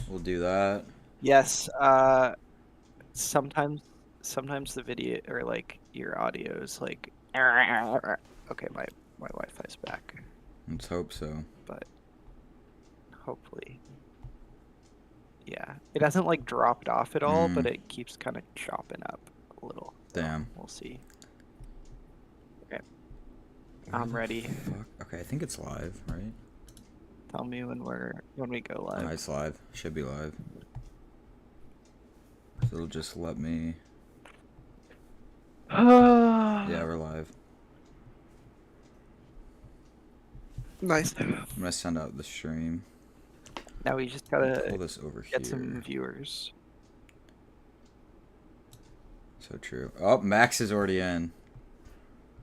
We'll do that. Yes. Sometimes the video or like your audio is like. Okay, my Wi-Fi's back, Let's hope so. but hopefully, yeah, it hasn't like dropped off at all, but it keeps kind of chopping up a little. So Damn. we'll see. Okay, I'm ready. Fuck? Okay, I think it's live, right? Tell me when we go live. Oh, it's live. Should be live. So it'll just let me. Yeah, we're live. Nice. I'm gonna send out the stream. Now we just gotta pull this over get here. some viewers. So true. Oh, Max is already in.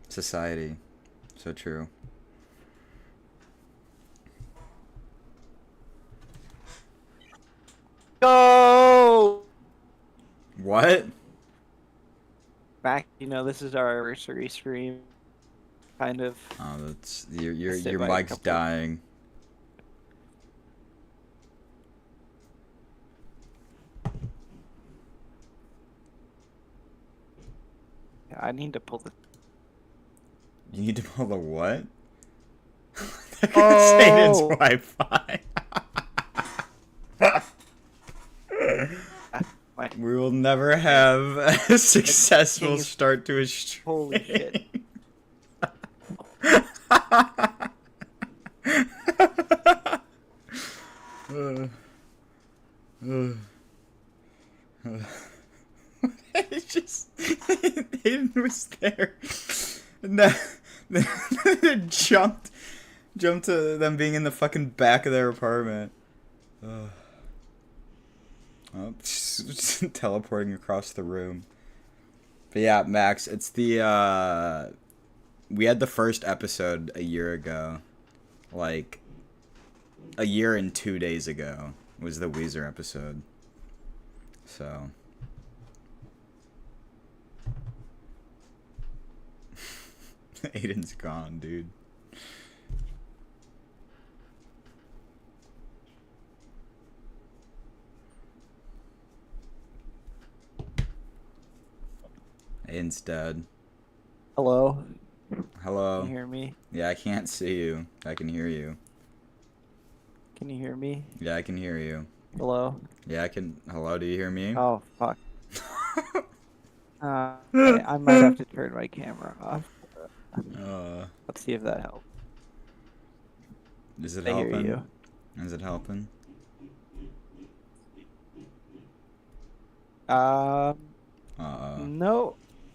Society. So true. Go! What? Max, you know this is our anniversary stream. Kind of. Oh, that's your mic's dying. Yeah, I need to pull the. You need to pull the what? They're gonna say it's Wi-Fi. We will never have a successful start to a stream. Holy shit. It's just Hayden was there, and they jumped to them being in the fucking back of their apartment. Oh, just teleporting across the room. But yeah, Max, it's the we had the first episode a year ago, like a year and 2 days ago was the Weezer episode. So Aiden's gone, dude. Aiden's dead. Hello? Hello. Can you hear me? Yeah, I can't see you. I can hear you. Can you hear me? Yeah, I can hear you. Hello? Yeah, I can. Hello, do you hear me? Oh, fuck. I might have to turn my camera off. Let's see if that helps. Is it I helping? hear you. Is it helping? No.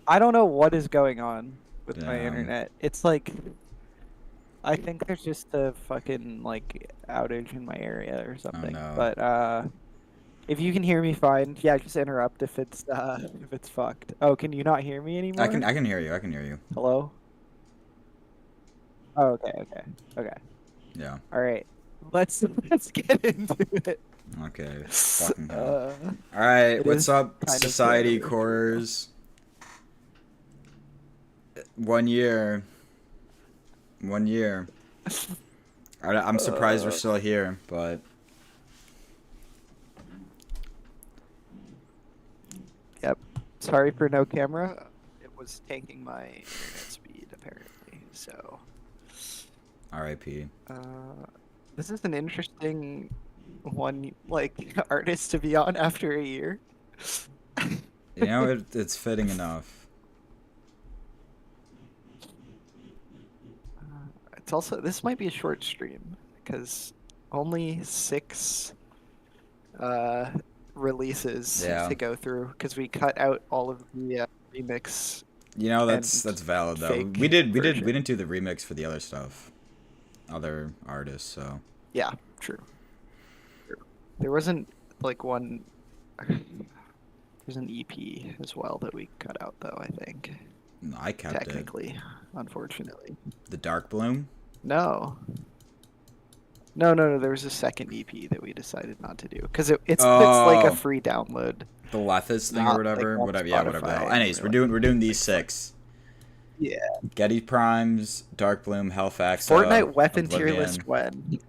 I don't know what is going on with my internet. It's like, I think there's just a fucking like outage in my area or something. Oh, no. But if you can hear me fine, yeah, just interrupt if it's fucked. Oh, can you not hear me anymore? I can hear you. I can hear you. Hello? Oh, okay. Yeah. All right. Let's get into it. Okay. Fucking hell. All right. What's up, Societycores? 1 year. 1 year. I'm surprised we're still here, but. Yep. Sorry for no camera. It was taking my internet speed, apparently. So. R.I.P. This is an interesting one, like, artist to be on after a year. You know, it's fitting enough. It's also, this might be a short stream, because only 6 releases to go through, because we cut out all of the remix. You know, that's valid though. We didn't do the remix for the other stuff, other artists. So yeah, true. There wasn't like one. There's an EP as well that we cut out though. I think. No, I kept technically, unfortunately. The Dark Bloom. No. There was a second EP that we decided not to do because it's like a free download. The Lethis thing or whatever, like whatever. Anyways, we're doing these 6. Yeah. Getty Primes, Dark Bloom, Hellfax, Fortnite weapon tier list when.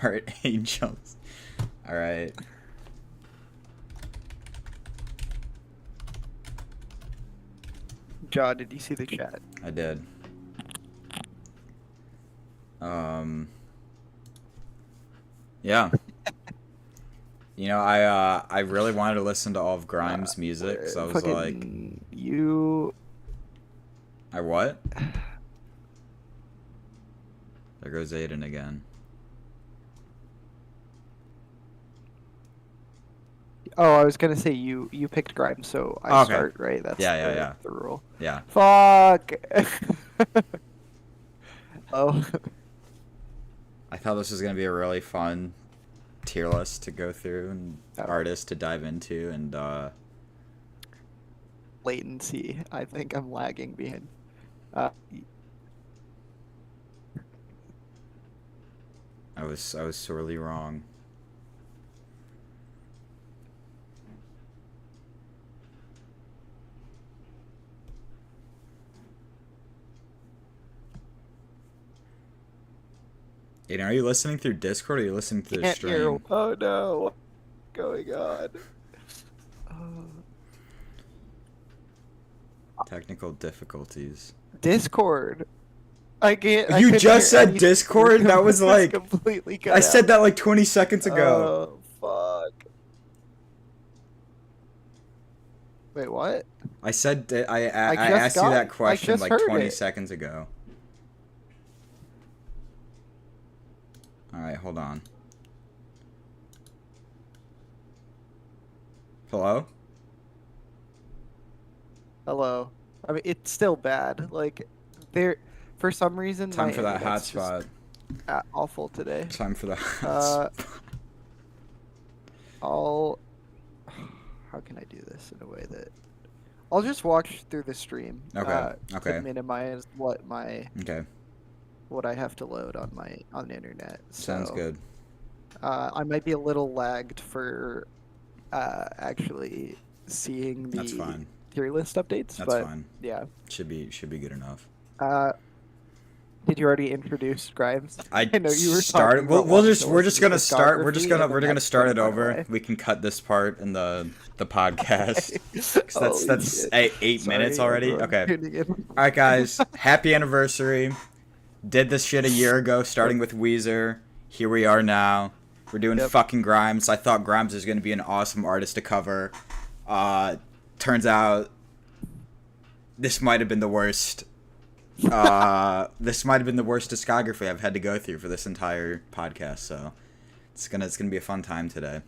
Art Angels. All right. John, did you see the chat? I did. Yeah. You know, I really wanted to listen to all of Grimes' music, so I was like, you. I what? There goes Aiden again. Oh, I was gonna say you picked Grimes, so I start, right? That's yeah. the rule. Yeah. Fuck. Oh. I thought this was gonna be a really fun tier list to go through and artists to dive into, and latency. I think I'm lagging behind. I was sorely wrong. Aiden, are you listening through Discord or are you listening through the stream? Oh no, what's going on? Technical difficulties. Discord. I can't. You just said Discord? That was like completely cut I out. said that like 20 seconds ago. Oh fuck. Wait, what? I said I asked you that question like 20 seconds ago. Alright, hold on. Hello? Hello. I mean, it's still bad. Like, for some reason, time for that hotspot. Awful today. Time for the hotspot. How can I do this in a way that I'll just watch through the stream. Okay. To minimize what I have to load on the internet. Sounds good. I might be a little lagged for actually seeing the tier list updates. That's fine. Yeah. Should be good enough. Did you already introduce Grimes? I know you were started. We're just gonna start it over. We can cut this part in the podcast. That's 8 minutes already. Okay. All right, guys. Happy anniversary. Did this shit a year ago, starting with Weezer. Here we are now. We're doing fucking Grimes. I thought Grimes was gonna be an awesome artist to cover. Turns out this might have been the worst. This might have been the worst discography I've had to go through for this entire podcast. So it's gonna be a fun time today.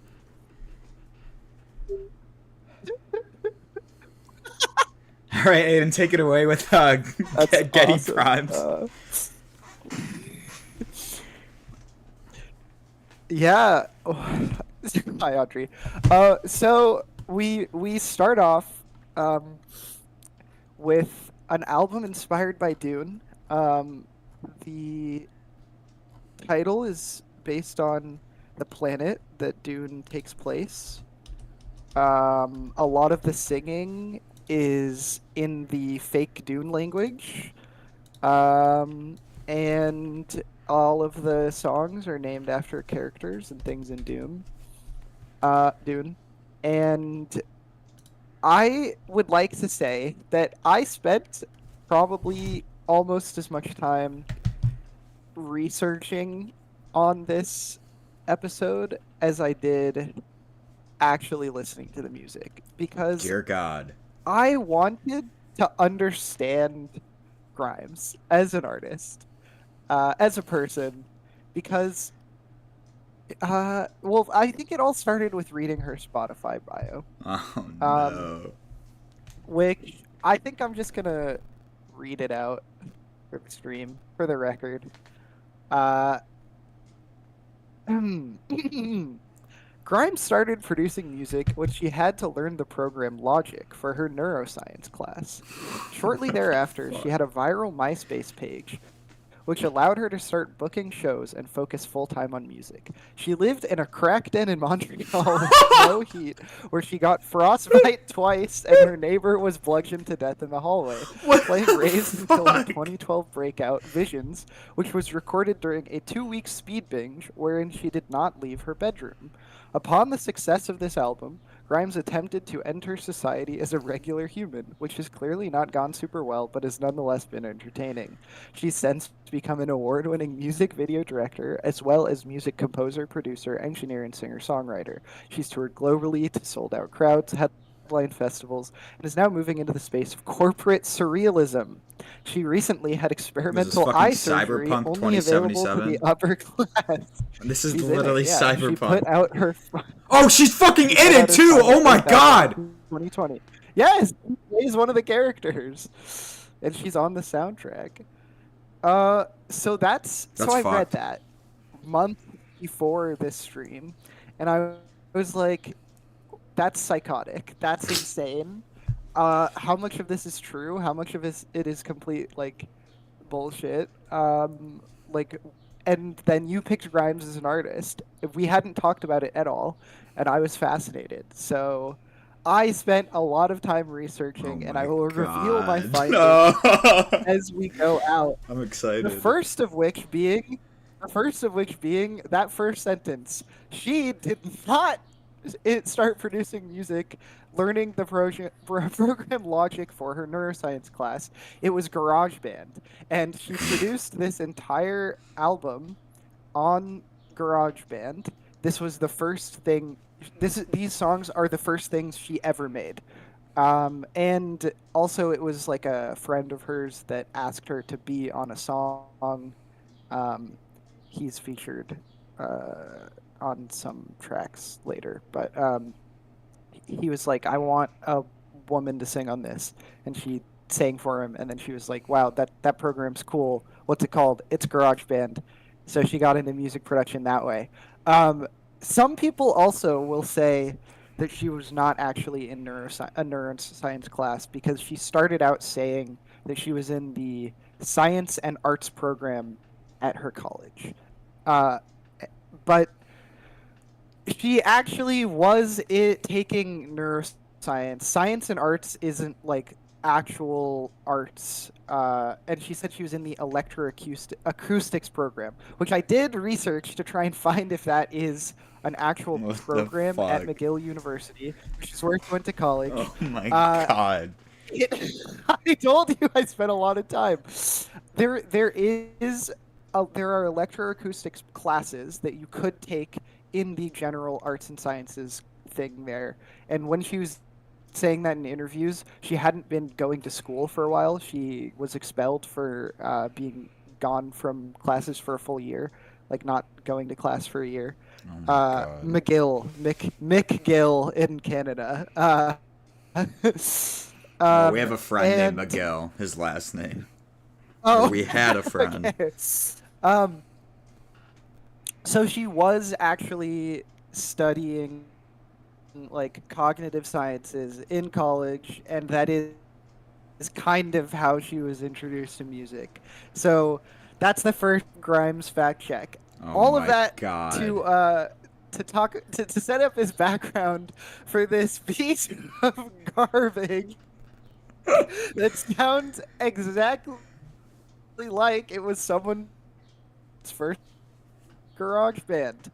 All right, Aiden, take it away with Getty awesome. Primes. Yeah. Hi, Audrey. So we start off with an album inspired by Dune. The title is based on the planet that Dune takes place. A lot of the singing is in the fake Dune language. And all of the songs are named after characters and things in Dune. And I would like to say that I spent probably almost as much time researching on this episode as I did actually listening to the music, because dear God, I wanted to understand Grimes as an artist, as a person, because well, I think it all started with reading her Spotify bio. Oh no. Which I think I'm just gonna read it out for the stream, for the record. Grimes started producing music when she had to learn the program Logic for her neuroscience class. Shortly thereafter, she had a viral MySpace page which allowed her to start booking shows and focus full-time on music. She lived in a crack den in Montreal with no heat, where she got frostbite twice and her neighbor was bludgeoned to death in the hallway, What playing the Raised until her fuck? 2012 breakout, Visions, which was recorded during a 2-week speed binge wherein she did not leave her bedroom. Upon the success of this album, Grimes attempted to enter society as a regular human, which has clearly not gone super well, but has nonetheless been entertaining. She's since become an award-winning music video director, as well as music composer, producer, engineer, and singer-songwriter. She's toured globally to sold-out crowds, headline festivals, and is now moving into the space of corporate surrealism. She recently had Was this experimental fucking eye surgery Cyberpunk only available to the 2077? upper class. This is She's in literally it, yeah. She Cyberpunk. put out her Oh, she's fucking she in put it out her too! final Oh my tape album god! in 2020. Yes, she plays one of the characters, and she's on the soundtrack. So That's I read fucked. that month before this stream, and I was like, "That's psychotic. That's insane." How much of this is true? How much of it is complete like bullshit? Like, and then you picked Grimes as an artist. If we hadn't talked about it at all, and I was fascinated. So I spent a lot of time Oh researching, and I my will reveal my god. findings No! as we go out. I'm The excited. first of which being, the first of which being that first sentence. She did not start producing music, learning the program logic for her neuroscience class. It was GarageBand, and she produced this entire album on GarageBand. This was the first thing. These songs are the first things she ever made. And also, it was like a friend of hers that asked her to be on a song. Um, he's featured on some tracks later, but he was like, "I want a woman to sing on this," and she sang for him. And then she was like, "Wow, that program's cool. What's it called? It's GarageBand." So she got into music production that way. Um, some people also will say that she was not actually in a neuroscience class, because she started out saying that she was in the science and arts program at her college. Uh, but she actually was taking neuroscience. Science and arts isn't like actual arts. And she said she was in the acoustics program, which I did research to try and find if that is an actual What the program at fuck? McGill University, which is where she went to college. Oh my Uh, god. I told you I spent a lot of time. There is there are electroacoustics classes that you could take in the general arts and sciences thing there. And when she was saying that in interviews, she hadn't been going to school for a while. She was expelled for being gone from classes for a full year, like not going to class for a year. Oh my god. McGill in Canada. Oh, we have a friend named And Miguel, his last name. Or oh, we had a friend. okay. Um, so she was actually studying like cognitive sciences in college, and that is kind of how she was introduced to music. So that's the first Grimes fact check. Oh All of my that god. to set up his background for this piece of garbage that sounds exactly like it was someone's first garage band.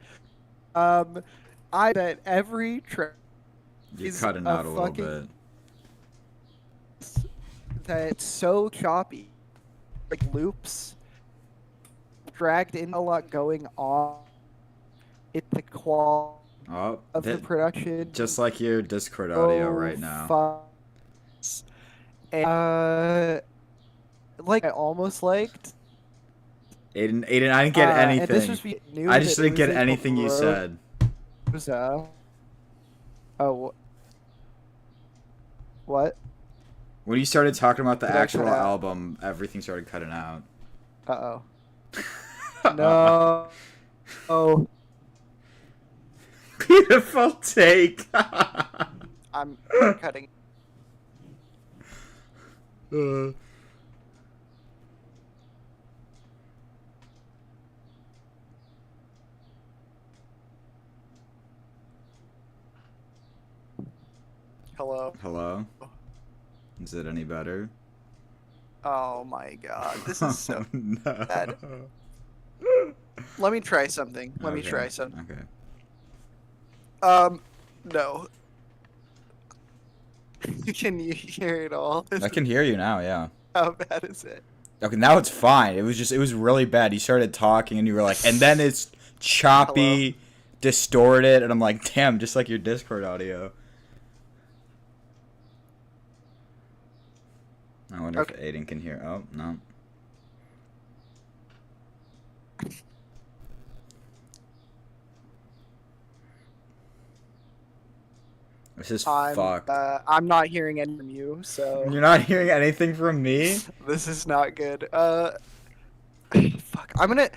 I bet every track You're is cutting a out a little fucking bit. that's so choppy, like loops dragged in, a lot going on. The quality Oh, of the production, just like your Discord audio right now. fast. Like I almost liked. Aiden, I didn't get And this anything. was new. I just that it didn't get was in anything you said. Rosa. Oh, what? When you started talking about the Did I actual cut out? album, everything started cutting out. Uh oh. No. Oh, Beautiful take. I'm cutting. Hello. Hello? Is it any better? Oh my god, this is so Oh, no. bad. Let me try something. Okay. Okay. No. Can you hear it all? I can hear you now, yeah. How bad is it? Okay, now it's fine. It was really bad. You started talking and you were like, and then it's choppy, distorted, and I'm like, damn, just like your Discord audio. I wonder if Aiden can hear. Oh, no. This is fucked. I'm not hearing any from you, so You're not hearing anything from me? this is not good. Fuck. I'm gonna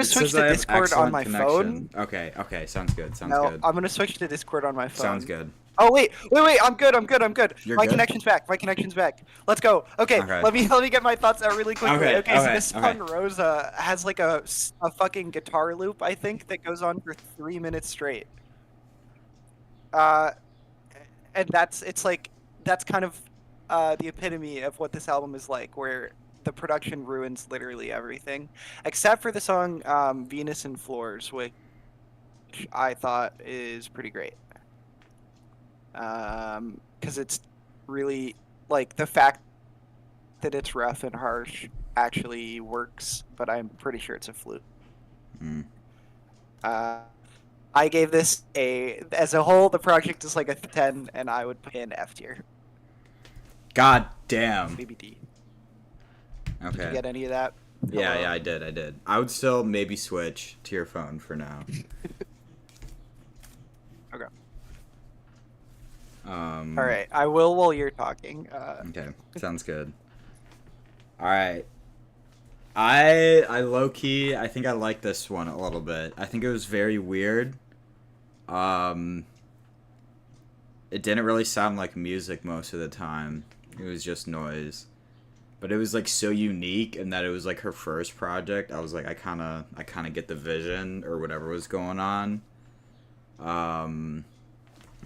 switch to Discord on my phone. Okay, okay, sounds good. Sounds No, good. I'm gonna switch to Discord on my phone. Sounds good. Oh wait, I'm good. You're My good? connection's back. Let's go. Okay, Okay. let me get my thoughts out really quickly. Okay, Okay, so okay, this song Rosa has like a fucking guitar loop, I think, that goes on for 3 minutes straight. And that's kind of the epitome of what this album is like, where the production ruins literally everything, except for the song Venus and Floors, which I thought is pretty great. Because it's really, like, the fact that it's rough and harsh actually works, but I'm pretty sure it's a fluke. I gave this as a whole, the project is like a 10, and I would put it in F tier. God damn. Maybe D. Okay. Did you get any of that? Yeah, I did. I would still maybe switch to your phone for now. Okay. All right, I will while you're talking. Okay, sounds good. All right. I low key, I think I like this one a little bit. I think it was very weird. It didn't really sound like music most of the time. It was just noise. But it was like so unique in that it was like her first project. I was like, I kind of get the vision or whatever was going on. I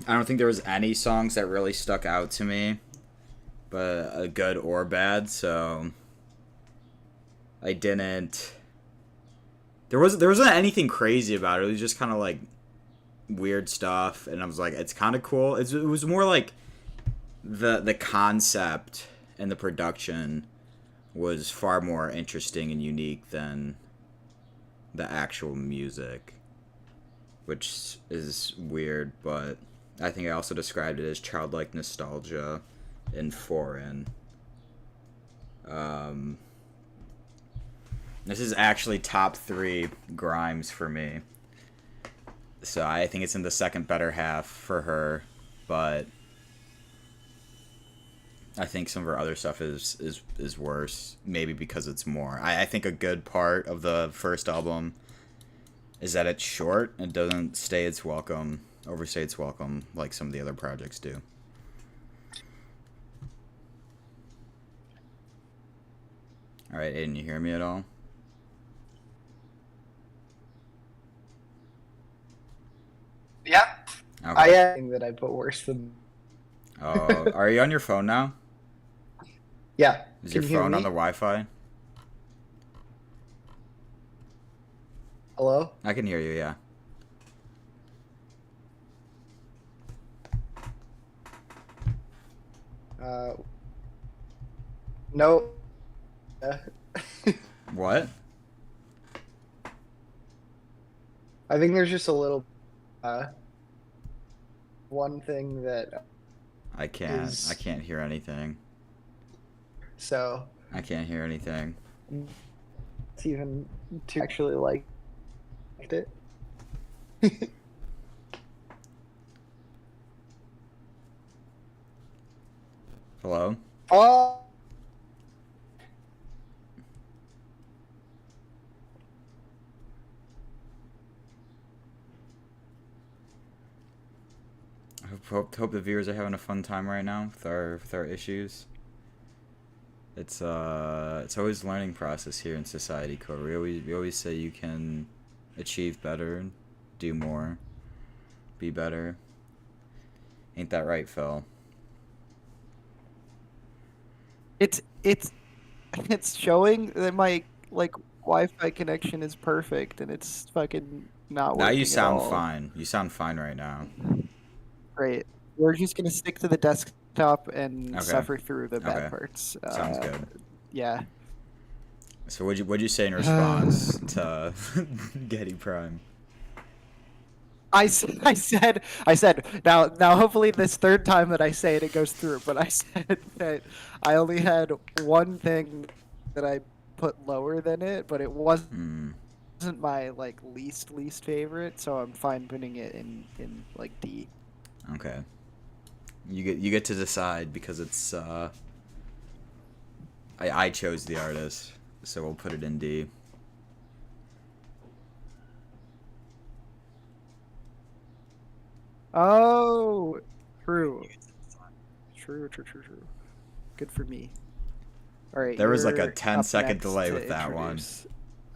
don't think there was any songs that really stuck out to me, but good or bad. So I didn't. There wasn't anything crazy about it. It was just kind of like weird stuff, and I was like, it's kind of cool. It was more like the concept and the production was far more interesting and unique than the actual music, which is weird, but I think I also described it as childlike nostalgia and foreign. This is actually top 3 Grimes for me. So I think it's in the second better half for her, but I think some of her other stuff is worse, maybe because it's more. I think a good part of the first album is that it's short and doesn't overstay its welcome like some of the other projects do. All right, Aiden, you hear me at all? Yeah. Okay. I think that I put worse than. Oh, are you on your phone now? Yeah. Is your phone on the Wi-Fi? Hello? I can hear you, yeah. No. What? I think there's just a little one thing that I can't hear anything. So I can't hear anything. it's even to actually liked it. Hello? Oh. Hope the viewers are having a fun time right now with our issues. It's always a learning process here in Societycore. We always say you can achieve better, do more, be better. Ain't that right, Phil? It's it's showing that my like Wi-Fi connection is perfect and it's fucking not Now you working at sound all. fine. You sound fine right now. Great. We're just gonna stick to the desktop and Okay. suffer through the bad Okay. parts. Sounds good. Yeah. So what'd you say in response to Getty Prime? I said, now hopefully this third time that I say it, it goes through, but I said that I only had one thing that I put lower than it, but it wasn't Hmm. my like least favorite, so I'm fine putting it in like D. Okay. You get to decide because it's I chose the artist, so we'll put it in D. Oh, true. True. Good for me. All right, There was like a you're 10-second next delay to with that one. introduce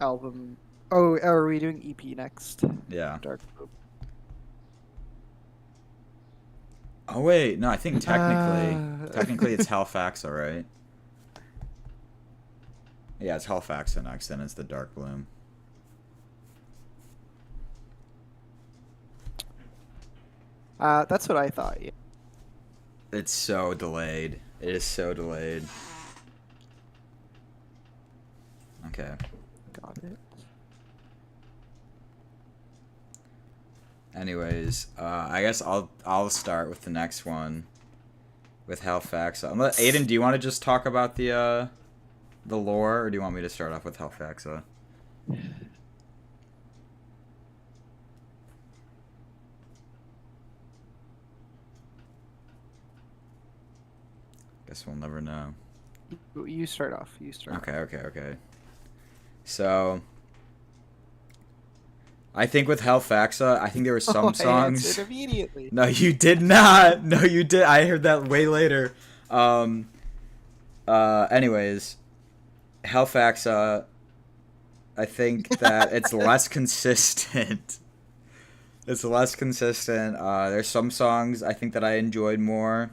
album. Oh, are we doing EP next? Yeah. Dark Hope. Oh wait, no, I think technically Uh, it's Halifax, alright. Yeah, it's Halifax next, and it's the Dark Bloom. that's what I thought. Yeah. It's so delayed. It is so delayed. Okay. Got it. Anyways, I guess I'll start with the next one with Halifax. Aiden, do you want to just talk about the lore, or do you want me to start off with Halifax? Guess we'll never know. You start off. You start off. Okay. So, I think with Halifaxa, I think there were Oh, some I answered songs. immediately. No, you did not. No, you did. I heard that way later. Um. Anyways, Halifaxa. I think that it's less consistent. It's less consistent. There's some songs I think that I enjoyed more,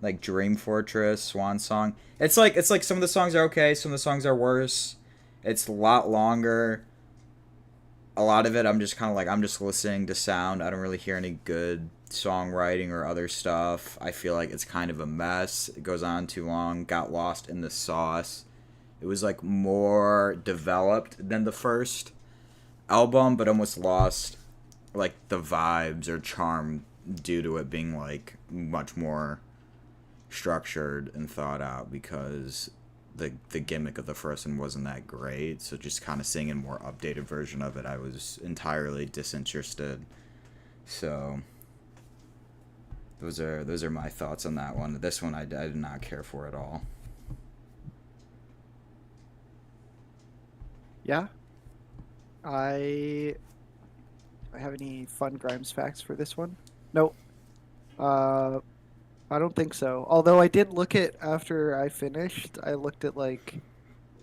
like Dream Fortress, Swan Song. It's like some of the songs are okay, some of the songs are worse. It's a lot longer. A lot of it I'm just kind of like I'm just listening to sound. I don't really hear any good songwriting or other stuff. I feel like it's kind of a mess. It goes on too long. Got lost in the sauce. It was like more developed than the first album, but almost lost like the vibes or charm due to it being like much more structured and thought out because the gimmick of the first one wasn't that great. So just kind of seeing a more updated version of it, I was entirely disinterested. So those are my thoughts on that one. This one I did not care for at all. Yeah. I. Do I have any fun Grimes facts for this one? Nope. Uh, I don't think so. Although I did look at after I finished, I looked at like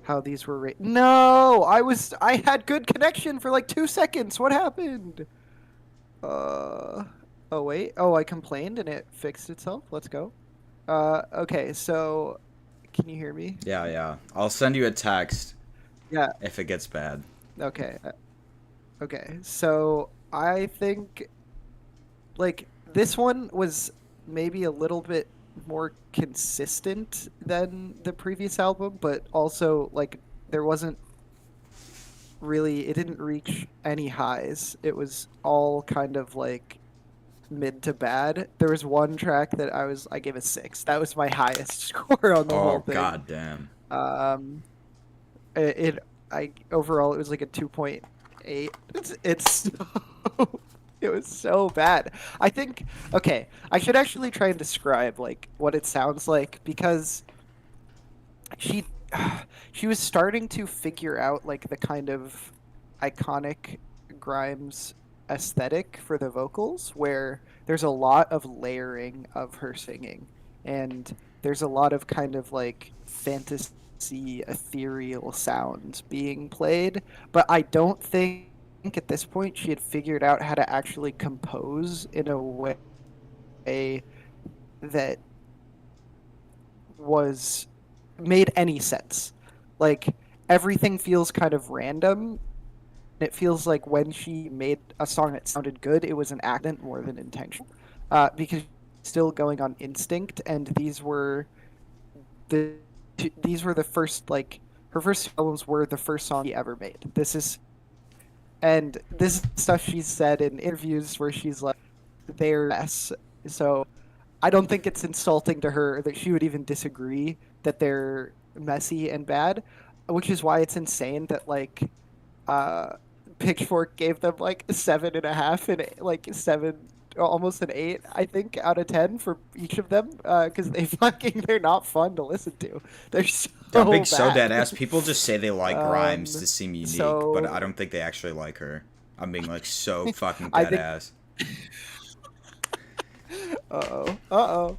how these were written. No, I had good connection for like 2 seconds. What happened? Uh, oh wait. Oh, I complained and it fixed itself. Let's go. Okay. So, can you hear me? Yeah. I'll send you a text Yeah. if it gets bad. Okay. Okay. So I think like this one was maybe a little bit more consistent than the previous album, but also like there wasn't really, it didn't reach any highs. It was all kind of like mid to bad. There was one track that I gave a 6. That was my highest score on the whole Oh thing. god damn. Um it I overall it was like a 2.8. It's so, it was so bad. I think okay, I should actually try and describe like what it sounds like because she she was starting to figure out like the kind of iconic Grimes aesthetic for the vocals where there's a lot of layering of her singing and there's a lot of kind of like fantasy ethereal sounds being played, but I don't think at this point she had figured out how to actually compose in a way that was made any sense. Like everything feels kind of random. It feels like when she made a song that sounded good, it was an accident more than intentional. Because still going on instinct, and the these were the first like her first albums were the first song she ever made. This is stuff she's said in interviews where she's like, they're mess. So I don't think it's insulting to her that she would even disagree that they're messy and bad, which is why it's insane that like uh Pitchfork gave them like 7.5 and like seven, almost an 8, I think, out of 10 for each of them, because they're not fun to listen to. They're I'm so being so dead bad. ass. People just say they like Grimes Um, to seem unique, but I so don't think they actually like her. I'm being like so fucking I dead think, ass. uh-oh.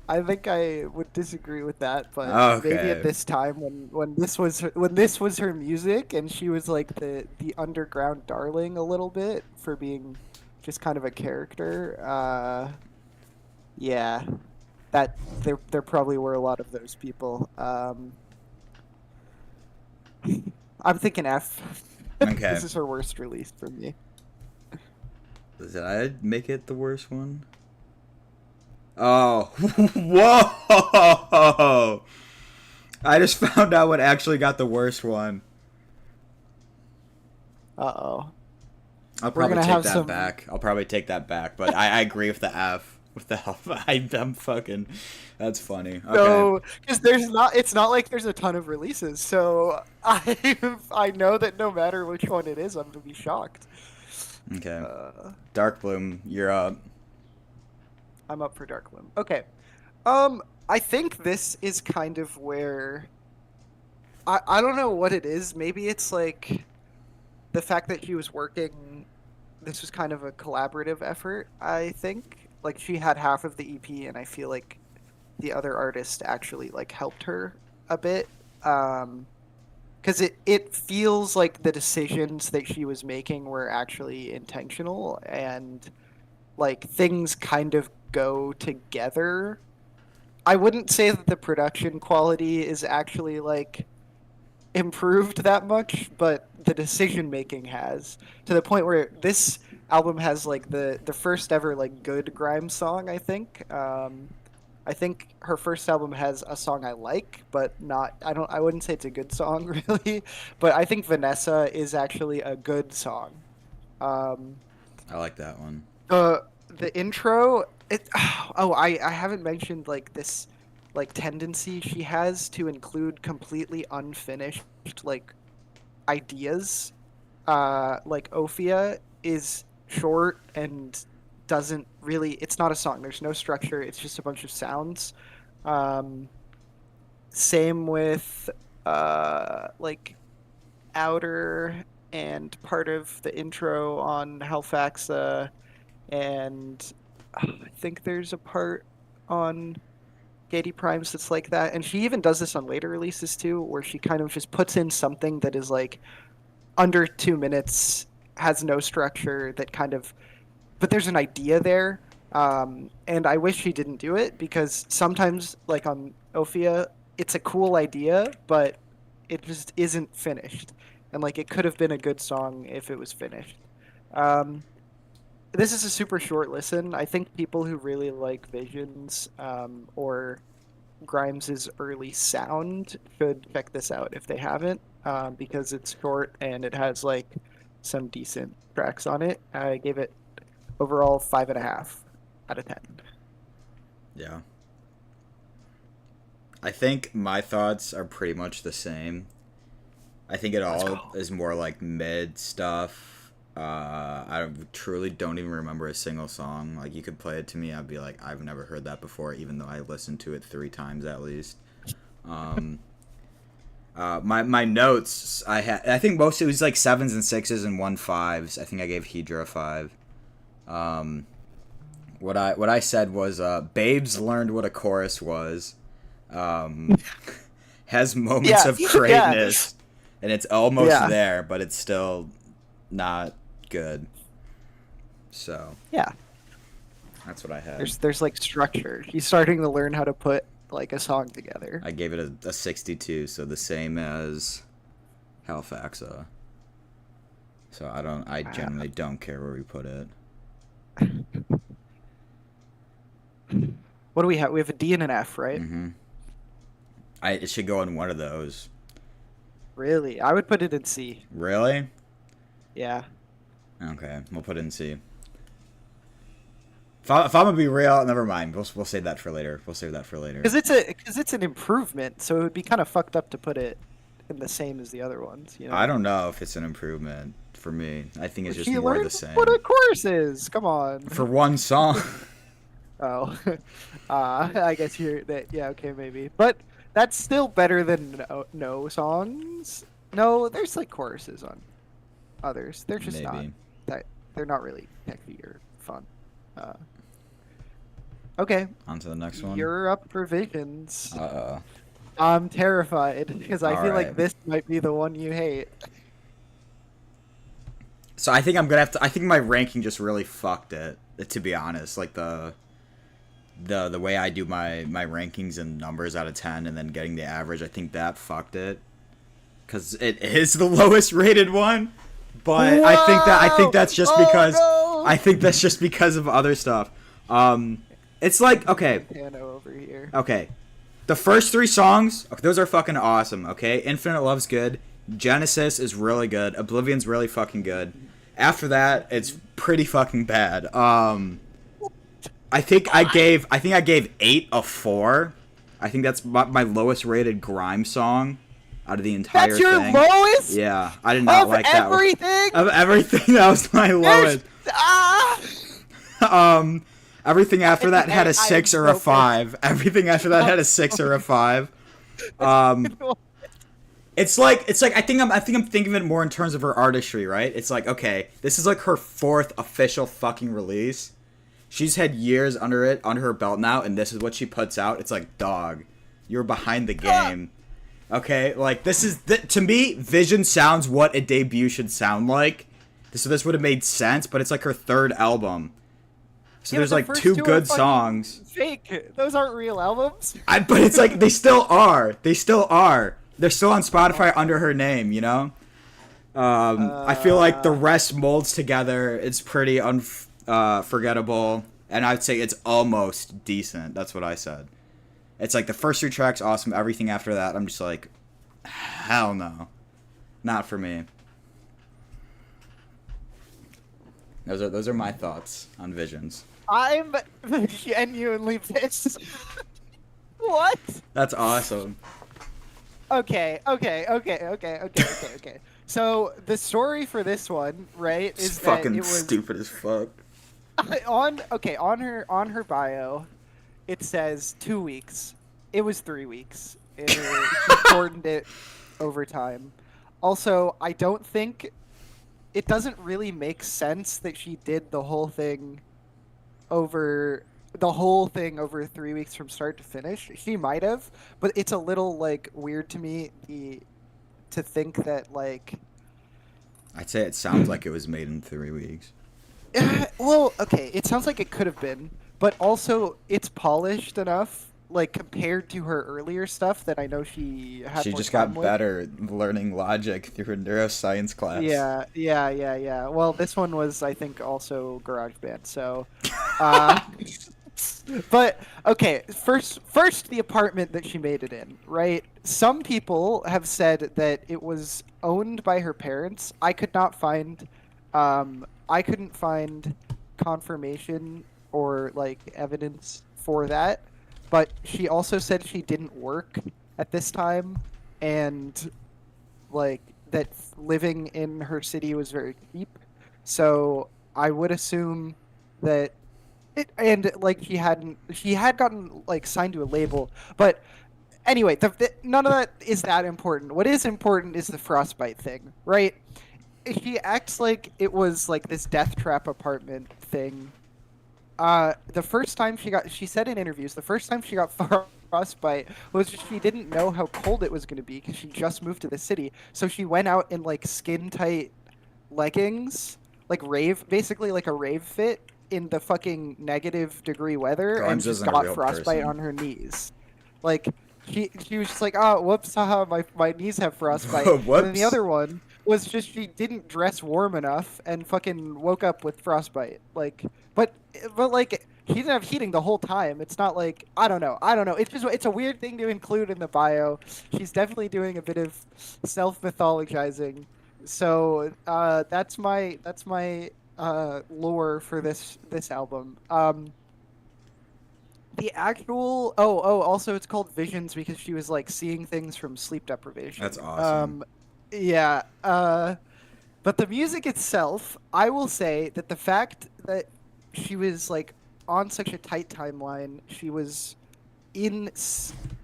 I think I would disagree with that, but maybe at Okay. this time when this was her music and she was like the underground darling a little bit for being just kind of a character. Yeah, that there probably were a lot of those people. I'm thinking F. Okay. This is her worst release for me. Did I make it the worst one? Oh. Whoa! I just found out what actually got the worst one. Uh-oh. I'll We're probably gonna take have that some. back. I'll probably take that back. But I agree with the F. With the F. I'm fucking. That's funny. Okay. So, because it's not like there's a ton of releases. So I know that no matter which one it is, I'm gonna be shocked. Okay. Uh, Dark Bloom, you're up. I'm up for Dark Bloom. Okay. I think this is kind of where I don't know what it is. Maybe it's like the fact that she was working. This was kind of a collaborative effort. I think like she had half of the EP, and I feel like the other artist actually like helped her a bit. Because it feels like the decisions that she was making were actually intentional, and like things kind of go together. I wouldn't say that the production quality is actually like improved that much, but the decision making has, to the point where this album has like the first ever like good grime song, I think. I think her first album has a song I like, but not I wouldn't say it's a good song really, but I think Vanessa is actually a good song. Um, I like that one. the intro, it oh, I haven't mentioned like this like tendency she has to include completely unfinished like ideas. Like Ophia is short and doesn't really, it's not a song. There's no structure. It's just a bunch of sounds. Um, Same with like Outer and part of the intro on Halifaxa, and I think there's a part on Katie Primes that's like that. And she even does this on later releases too, where she kind of just puts in something that is like under 2 minutes, has no structure, that kind of, but there's an idea there. And I wish she didn't do it, because sometimes, like on Ophia, it's a cool idea, but it just isn't finished. And like it could have been a good song if it was finished. Um, this is a super short listen. I think people who really like Visions, or Grimes's early sound should check this out if they haven't, because it's short and it has like some decent tracks on it. I gave it overall 5.5 out of 10. Yeah. I think my thoughts are pretty much the same. I think it Let's all go. is more like mid stuff. I truly don't even remember a single song. Like you could play it to me, I'd be like, I've never heard that before, even though I listened to it 3 times at least. Um, my notes, I think most it was like 7s and 6s and 1 5s. I think I gave Hedra a 5. Um, what I said was, Babes learned what a chorus was. Um, has moments Yeah, of yeah, greatness, and it's almost yeah, there, but it's still not good. So yeah. that's what I had. There's like structure. He's starting to learn how to put like a song together. I gave it a 62, so the same as Halifaxa. So I generally don't care where we put it. What do we have? We have a D and an F, right? Mm-hmm. It should go in one of those. Really? I would put it in C. Really? Yeah. Okay, we'll put it in C. If I'm gonna be real, never mind. We'll save that for later. We'll save that for later. Because it's an improvement, so it would be kind of fucked up to put it in the same as the other ones. You know? I don't know if it's an improvement for me. I think it's just You more learned the same. what a chorus is. Come on. For one song. Oh, I guess you're that. Yeah, okay, maybe, but that's still better than no songs. No, there's like choruses on others. They're just not that. They're not really techy or fun. Okay. On to the next one. You're up for visions. Uh-oh. I'm terrified because I feel like Alright. this might be the one you hate. So I think I'm gonna have to. I think my ranking just really fucked it. To be honest, like the way I do my rankings and numbers out of 10, and then getting the average, I think that fucked it. Because it is the lowest rated one, but Whoa! I think that's just because no! I think that's just because of other stuff. It's like okay. Piano over here. Okay. The first 3 songs, okay, those are fucking awesome, okay? Infinite Love's good. Genesis is really good. Oblivion's really fucking good. After that, it's pretty fucking bad. I think I gave 8 of 4. I think that's my lowest rated grime song out of the entire That's your thing. lowest? Yeah, I did not like that one. Of everything? Of everything, that was my lowest. Everything after that had a 6 or a 5. Everything after that had a 6 or a 5. It's like I think I'm thinking of it more in terms of her artistry, right? It's like, okay, this is like her 4th official fucking release. She's had years under her belt now, and this is what she puts out. It's like, dog, you're behind the game. Okay, like this is to me, Vision sounds what a debut should sound like. So this would have made sense, but it's like her 3rd album. So there's like 2 good songs. Fake. Those aren't real albums. But it's like they still are. They still are. They're still on Spotify under her name, you know? I feel like the rest molds together. It's pretty unforgettable. And I'd say it's almost decent. That's what I said. It's like the first 3 tracks, awesome. Everything after that, I'm just like, hell no. Not for me. Those are my thoughts on Visions. I'm genuinely pissed. What? That's awesome. Okay. So the story for this one, right, It's is fucking that it was stupid as fuck. on her bio, it says 2 weeks. It was 3 weeks. She shortened it over time. Also, I don't think it doesn't really make sense that she did the whole thing over 3 weeks from start to finish. She might have, but it's a little like weird to me to think that like I'd say it sounds like it was made in 3 weeks. well, okay, it sounds like it could have been, but also it's polished enough like compared to her earlier stuff that I know she had She more just time got with. better learning logic through her neuroscience class. Yeah. Well, this one was, I think, also GarageBand. So, but okay. First, the apartment that she made it in, right? Some people have said that it was owned by her parents. I couldn't find confirmation or like evidence for that. But she also said she didn't work at this time, and like that living in her city was very cheap. So I would assume that and like she had gotten like signed to a label. But anyway, none of that is that important. What is important is the frostbite thing, right? She acts like it was like this death trap apartment thing. The first time she said in interviews, the first time she got frostbite was she didn't know how cold it was going to be because she just moved to the city. So she went out in like skin tight leggings, like basically like a rave fit in the fucking -degree weather, Grimes and just isn't a got real frostbite person. on her knees. Like she was just like, oh, whoops, haha, my knees have frostbite. And then the Whoops. other one was just she didn't dress warm enough and fucking woke up with frostbite. Like, but like he didn't have heating the whole time. It's not like I don't know. It's just it's a weird thing to include in the bio. She's definitely doing a bit of self mythologizing. So that's my lore for this album. The actual also it's called Visions because she was like seeing things from sleep That's deprivation. awesome. Yeah. But the music itself, I will say that the fact that she was like on such a tight timeline, she was in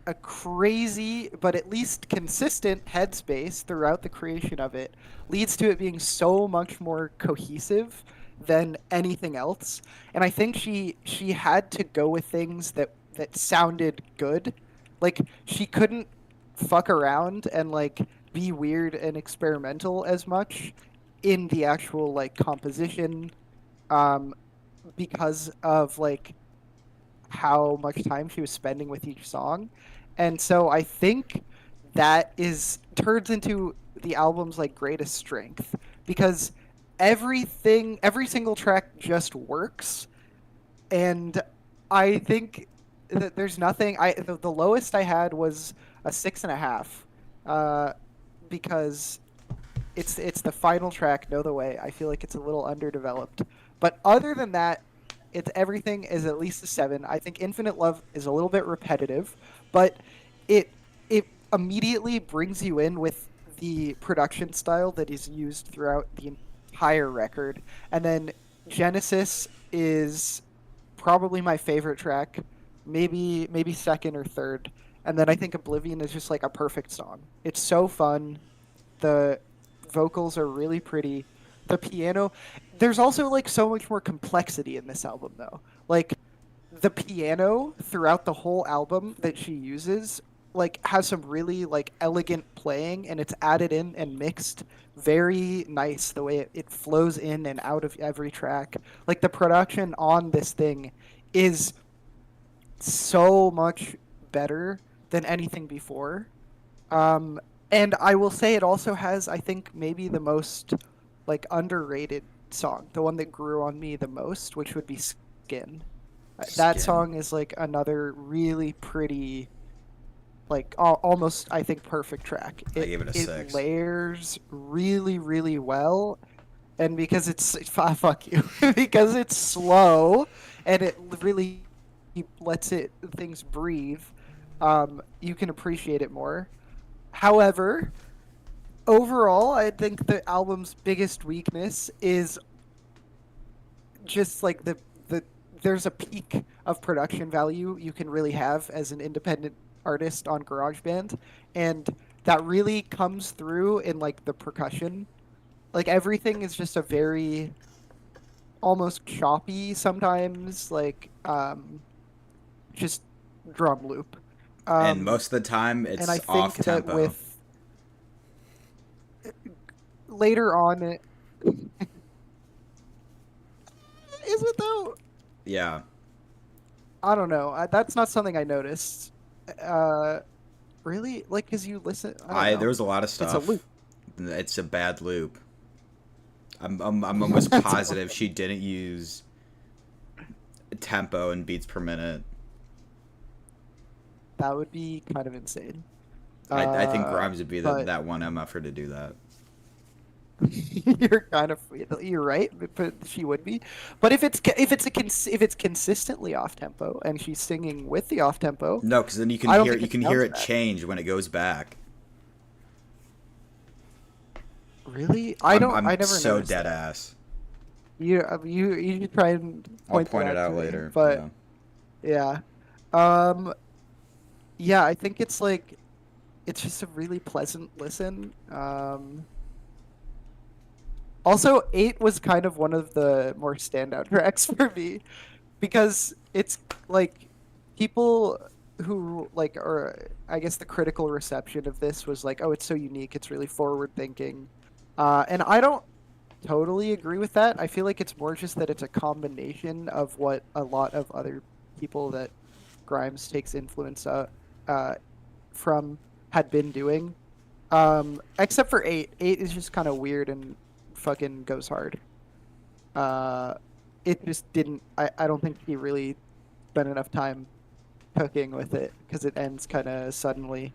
a crazy but at least consistent headspace throughout the creation of it leads to it being so much more cohesive than anything else. And I think she had to go with things that sounded good. Like she couldn't fuck around and like be weird and experimental as much in the actual like composition um because of like how much time she was spending with each song. And so I think that is turns into the album's like greatest strength because every single track just works. And I think that there's nothing the lowest I had was a 6.5 uh because it's the final track, No the Way. I feel like it's a little underdeveloped. But other than that, it's everything is at least a 7. I think Infinite Love is a little bit repetitive, but it it immediately brings you in with the production style that is used throughout the entire record. And then Genesis is probably my favorite track, maybe second or third. And then I think Oblivion is just like a perfect song. It's so fun. The vocals are really pretty. The piano, there's also like so much more complexity in this album though. Like the piano throughout the whole album that she uses like has some really like elegant playing and it's added in and mixed very nice the way it flows in and out of every track. Like the production on this thing is so much better than anything before. um, and I will say it also has, I think, maybe the most like underrated song, the one that grew on me the most, which would be Skin. That Skin. song is like another really pretty, like almost I think perfect track. I It gave it a it 6. layers really really well, and because it's fuck you, because it's slow and it really lets it things breathe, you can appreciate it more. However, overall, I think the album's biggest weakness is just like the there's a peak of production value you can really have as an independent artist on GarageBand, and that really comes through in like the percussion. Like everything is just a very almost choppy sometimes, like just drum loop. And Um, most of the time, and I it's think off that tempo. with later on, is it though? Yeah. I don't know. That's not something I noticed. Uh, really? Like, cause you listen. I don't There know. was a lot of It's a stuff. loop. It's a bad loop. I'm almost That's positive she didn't use tempo and beats per minute. that would be kind of insane. I think Grimes would be But that one MFer to do that. you're kind of you're right. But she would be. But if it's consistently off tempo and she's singing with the off tempo, No, because then I don't think you it can hear sounds it bad. change when it goes back. Really? I I'm never so noticed dead that. ass. You should try and I'll point that point it out to out me. later. But Yeah. yeah. Um, yeah, I think it's like it's just a really pleasant listen. Also, 8 was kind of one of the more standout tracks for me because it's like people who like, or I guess the critical reception of this was like, oh, it's so unique, it's really forward thinking. And I don't totally agree with that. I feel like it's more just that it's a combination of what a lot of other people that Grimes takes influence from had been doing. Except for 8. 8 is just kind of weird and fucking goes hard. Uh, it just didn't. I don't think he really spent enough time cooking with it because it ends kind of suddenly.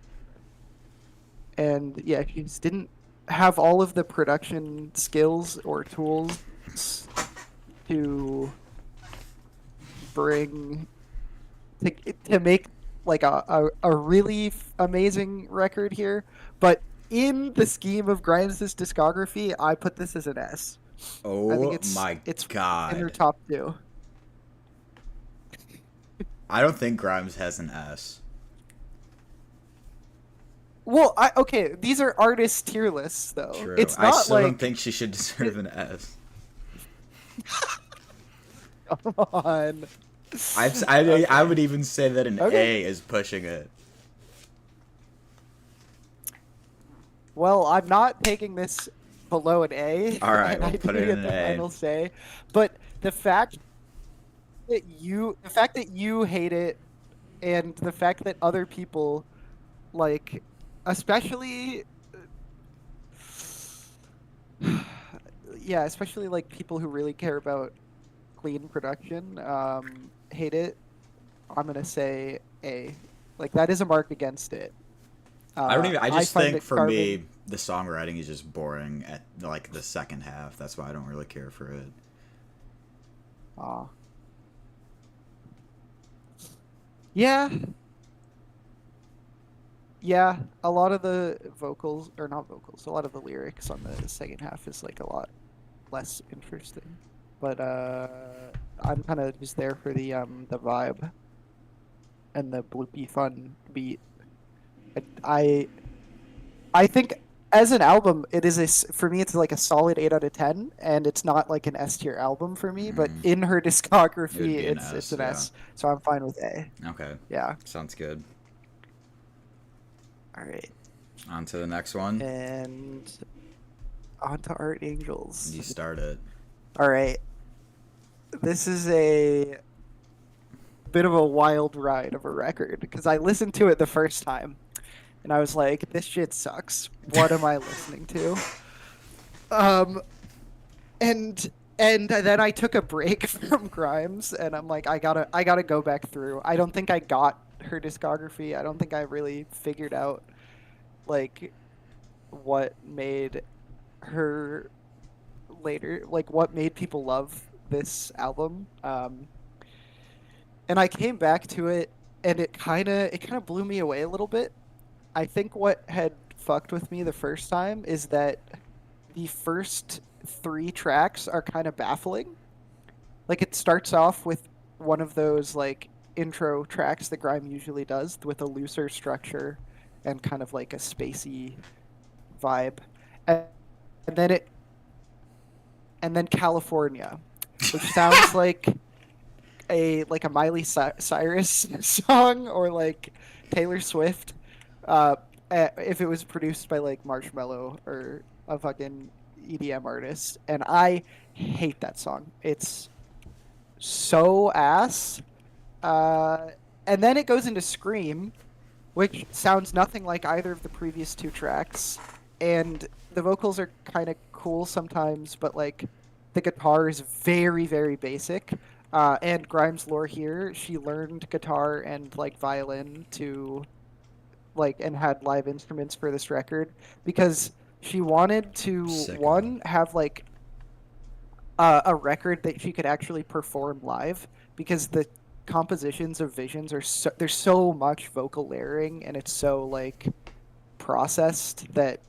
And yeah, he just didn't have all of the production skills or tools to bring to make like a really amazing record here. But in the scheme of Grimes' discography, I put this as an S. I think Oh it's my it's in her god. top 2. I don't think Grimes has an S. Well, okay, these are artist tier lists though. True. It's I not still don't like think she should deserve an S. come on. I would even say that an Okay. A is pushing it. Well, I'm not taking this below an A, All right, and we'll I put do it in get an the A. final say. But the fact that you hate it, and the fact that other people like, especially, yeah, especially like people who really care about clean production, hate it. I'm gonna say A. Like that is a mark against it. I don't even. I I just find think it for carving. me, the songwriting is just boring at like the second half. That's why I don't really care for it. Uh, yeah, yeah. A lot of the vocals, or not vocals, a lot of the lyrics on the second half is like a lot less interesting. But I'm kind of just there for the vibe and the bloopy fun beat. I I think as an album, it is for me. It's like a solid 8 out of 10, and it's not like an S tier album for me. But Mm, in her it would discography, be an it's S. an Yeah. S. So I'm fine with A. Okay. Yeah. Sounds good. All right. On to the next one. And on to Art Angels. You start it. All right. This is a bit of a wild ride of a record because I listened to it the first time and I was like, this shit sucks. What am I listening to? Um, and then I took a break from Grimes and I'm like, I gotta go back through. I don't think I got her discography. I don't think I really figured out like what made her later, like what made people love this album. And I came back to it and it kind of blew me away a little bit. I think what had fucked with me the first time is that the first 3 tracks are kind of baffling. Like it starts off with one of those like intro tracks that Grime usually does with a looser structure and kind of like a spacey vibe. And, and then it and then California, which sounds like a Miley Cyrus song or like Taylor Swift, uh, if it was produced by like Marshmello or a fucking EDM artist. And I hate that song. It's so ass. Uh, and then it goes into Scream, which sounds nothing like either of the previous 2 tracks. And the vocals are kind of cool sometimes, but like the guitar is very, very basic. And Grimes' lore here, she learned guitar and like violin to like and had live instruments for this record because she wanted to Sicko. one have like a record that she could actually perform live because the compositions of Visions are there's so much vocal layering and it's so like processed that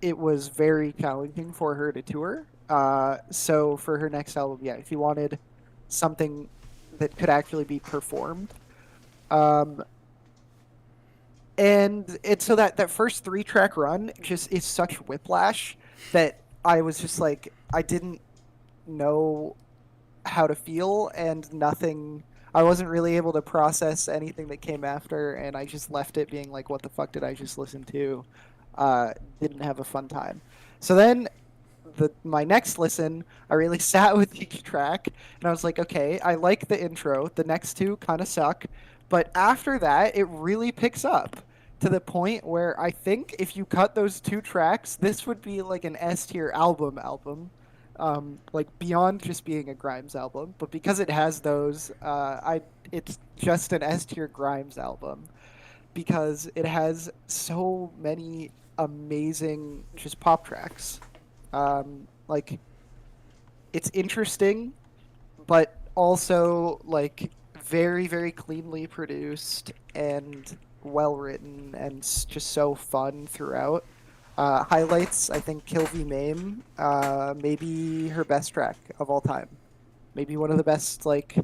it was very challenging for her to tour. So for her next album, yeah, she wanted something that could actually be performed. Um, and it's so that first 3 track run just is such whiplash that I was just like I didn't know how to feel and nothing. I wasn't really able to process anything that came after, and I just left it being like, "What the fuck did I just listen to?" Didn't have a fun time. So then, my next listen, I really sat with each track, and I was like, "Okay, I like the intro. The next 2 kind of suck, But after that, it really picks up to the point where I think if you cut those two tracks, this would be like an S tier album. Like beyond just being a Grimes album, but because it has those, it's just an S tier Grimes album because it has so many amazing just pop tracks. Like it's interesting, but also like very very cleanly produced and well written and just so fun throughout. Highlights, I think Kill V Mame, maybe her best track of all time, maybe one of the best like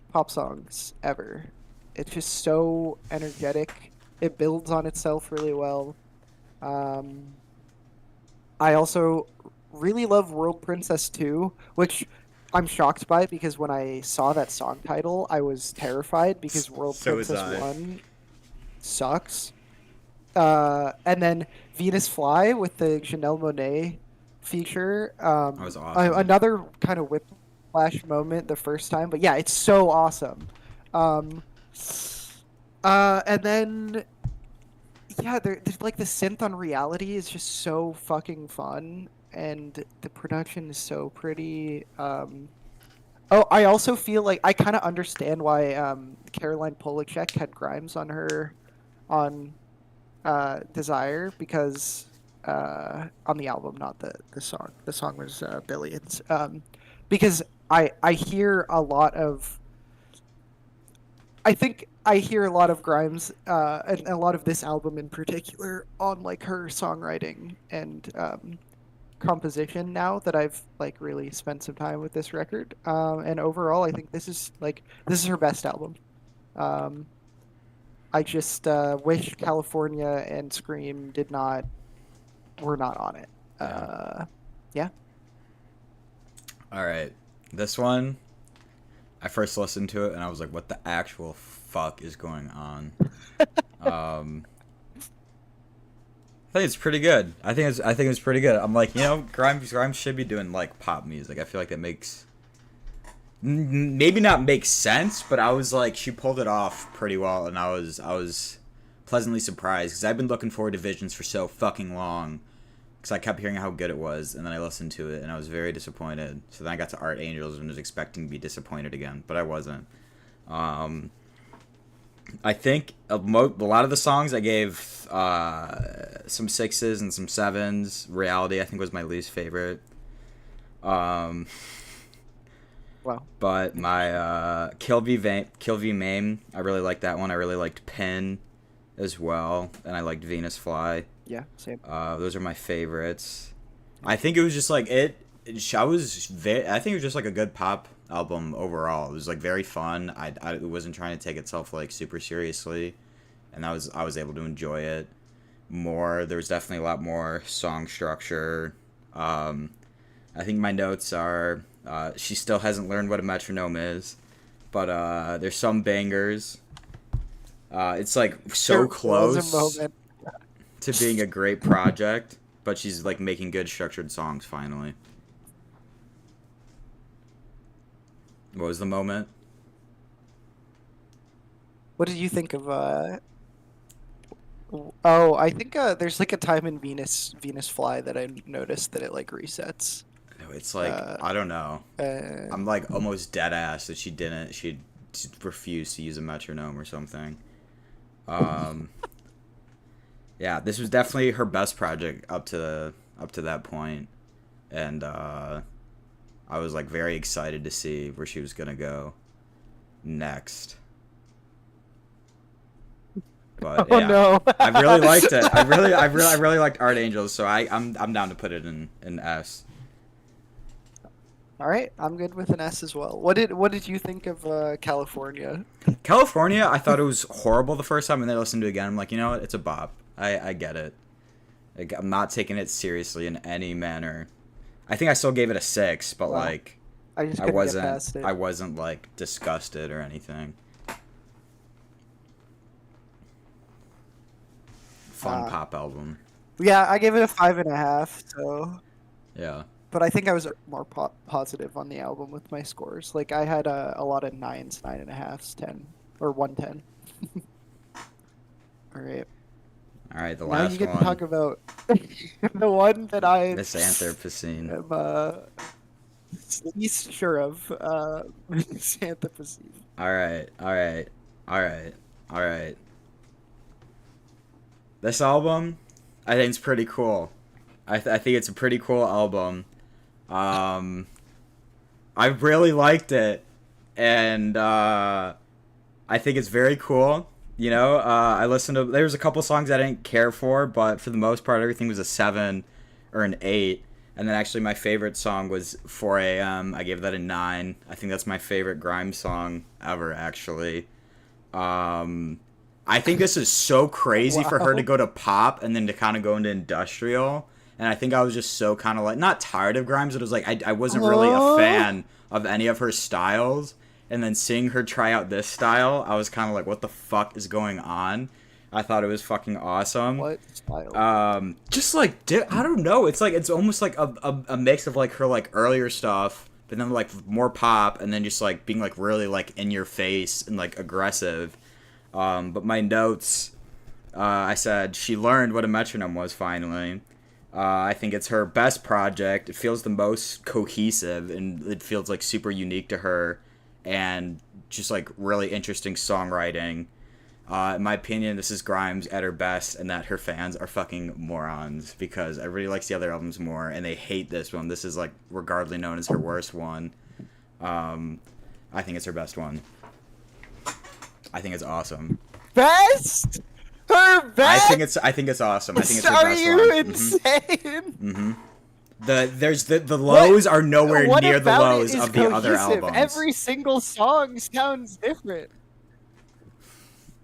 pop songs ever. It's just so energetic. It builds on itself really well. Um, I also really love World Princess 2, which I'm shocked by because when I saw that song title, I was terrified because World So was Princess I. 1 sucks. And then Venus Fly with the Janelle Monáe feature. That was awesome. Another kind of whiplash moment the first time, but yeah, it's so awesome. Um, and then yeah, there's like the synth on Reality is just so fucking fun, and the production is so pretty. Oh, I also feel like I kind of understand why Caroline Polachek had Grimes on her on Desire because on the album, not the song. The song was Billions. Because I hear a lot of I think I hear a lot of Grimes and a lot of this album in particular on like her songwriting and composition now that I've like really spent some time with this record. And overall, I think this is her best album. Um, I just wish California and Scream did not were not on it. Yeah. Yeah. All right. This one, I first listened to it and I was like, "What the actual fuck is going on?" Um, I think it's pretty good. I think it's pretty good. I'm like, Grimes should be doing like pop music. I feel like that makes maybe not makes sense, but I was like, she pulled it off pretty well, and I was pleasantly surprised because I've been looking forward to Visions for so fucking long because I kept hearing how good it was, and then I listened to it and I was very disappointed. So then I got to Art Angels and was expecting to be disappointed again, but I wasn't. Um, I think a lot of the songs I gave some sixes and some sevens. Reality, I think, was my least favorite. Um, Wow. but my Kill V Mame, I really liked that one. I really liked Pin as well, and I liked Venus Fly. Yeah. Same. Those are my favorites. I think it was just like I think it was just like a good pop album overall. It was like very fun. I wasn't trying to take itself like super seriously, and I was able to enjoy it more. There was definitely a lot more song structure. I think my notes are she still hasn't learned what a metronome is, but there's some bangers. It's like so There was a close moment. to being a great project, but she's like making good structured songs finally. What was the moment? What did you think of Oh, I think there's like a time in Venus Fly that I noticed that it like resets. It's like Uh, I don't know. uh, I'm like almost dead ass that she refused to use a metronome or something. Um, yeah, this was definitely her best project up to that point, and I was like very excited to see where she was gonna go next. But oh yeah, no. I really liked it. I really liked Art Angels, so I'm down to put it in S. All right, I'm good with an S as well. What did you think of California? California, I thought it was horrible the first time, and then I listened to it again. I'm like, you know what? It's a bop. I get it. Like, I'm not taking it seriously in any manner. I think I still gave it a 6, but Wow, like, I just couldn't get past I it. wasn't like disgusted or anything. Fun Uh, pop album. yeah, I gave it a 5.5. So, Yeah. but I think I was more positive on the album with my scores. Like I had a lot of nines, 9.5s, 10. or 110. All right. All right, the Now you last get to one. talk about the one that I Miss Anthropocene. am least sure of. Miss Anthropocene. All right, all right, all right, all right. This album, I think it's pretty cool. I think it's a pretty cool album. Um, I really liked it, and I think it's very cool. You know, I listened to. There was a couple songs I didn't care for, but for the most part, everything was a 7 or an 8. And then actually, my favorite song was 4 a.m. I gave that a 9. I think that's my favorite grime song ever. Actually, I think this is so crazy for her to Wow. go to pop and then to kind of go into industrial. And I think I was just so kind of like not tired of Grimes, but it was like I wasn't really a Oh, fan of any of her styles. And then seeing her try out this style, I was kind of like, what the fuck is going on? I thought it was fucking awesome. what style? Just like I don't know. It's like it's almost like a mix of like her like earlier stuff, but then like more pop, and then just like being like really like in your face and like aggressive. But my notes, I said she learned what a metronome was finally. I think it's her best project. It feels the most cohesive, and it feels like super unique to her, and just like really interesting songwriting. In my opinion, this is Grimes at her best, and that her fans are fucking morons because everybody likes the other albums more, and they hate this one. This is like regardlessly known as her worst one. Um, I think it's her best one. I think it's awesome. Best? Her best? I think it's awesome. I think it's her Are best you one. insane? The What? lows are nowhere What near the about it lows is of the other cohesive? albums. Every single song sounds different.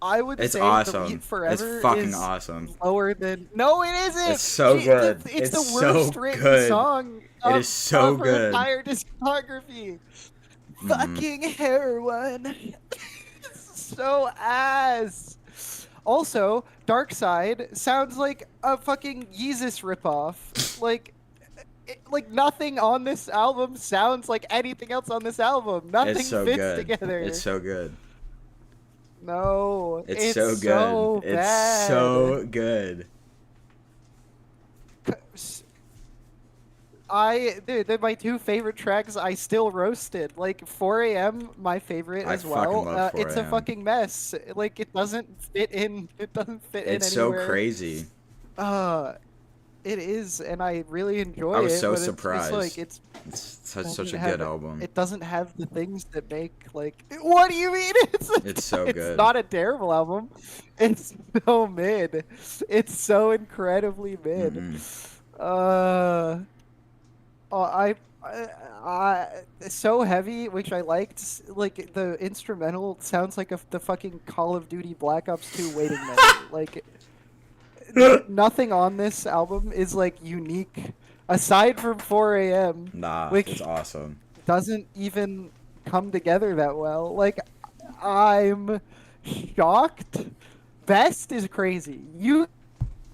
I would It's say awesome. Delete It's Forever fucking is awesome. lower than. No, it isn't. It's so good. It's It's the so worst written good. song It is so of her good. entire discography. Mm-mm. Fucking heroin. So ass. Also, Dark Side sounds like a fucking Yeezus ripoff. Like nothing on this album sounds like anything else on this album. It's Nothing so fits good. It's together. so good. No, It's it's so good. so It's bad. so good. Dude, they're my two favorite tracks. I still roasted. Like 4 a.m. my favorite I as fucking well. love It's a 4 a.m. fucking mess. Like it doesn't fit in. It doesn't fit in It's so anywhere. crazy. Uh, it is, and I really I enjoy was it. so But it's like surprised. It's such doesn't a good have album. it doesn't have the things that make like. What do you mean? It's so It's good. not a terrible album. It's so mid. It's so incredibly mid. Mm-mm. Uh. Oh, so heavy, which I liked. Like the instrumental sounds like the fucking Call of Duty Black Ops 2 waiting menu. Like nothing on this album is like unique, aside from 4 a.m., Nah, it's which awesome. doesn't even come together that well. Like I'm shocked. Best is crazy. You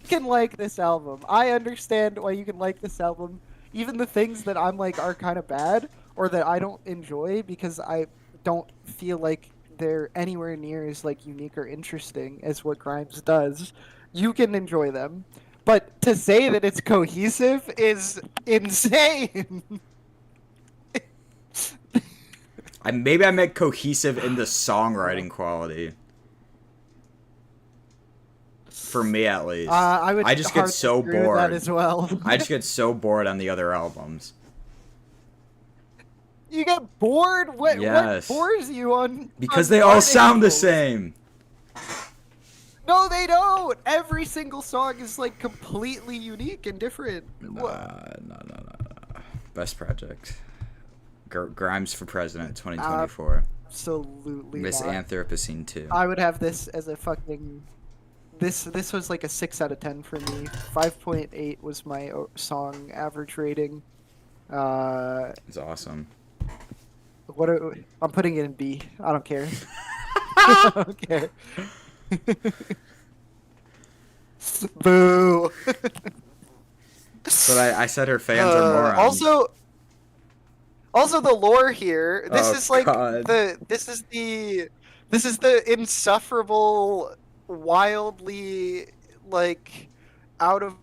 can like this album. I understand why you can like this album. Even the things that I'm like are kind of bad or that I don't enjoy because I don't feel like they're anywhere near as like unique or interesting as what Grimes does. You can enjoy them. But to say that it's cohesive is insane. Maybe I meant cohesive in the songwriting quality. For me, at least. I would I just get hardly so agree with that bored. as well. I just get so bored on the other albums. You get bored? What Yes. bores you on? Because on they all Hard sound the Angels? same. No, they don't. Every single song is like completely unique and different. Nah. Best project. Grimes for President 2024. Absolutely Miss not. Anthropocene 2. I would have this as a fucking. This was like a 6 out of 10 for me. 5.8 was my song average rating. It's awesome. I'm putting it in B. I don't care. I don't care. Boo. But I said her fans are morons. Also the lore here. This Oh, is like God. this is the This is the insufferable, wildly, like, out of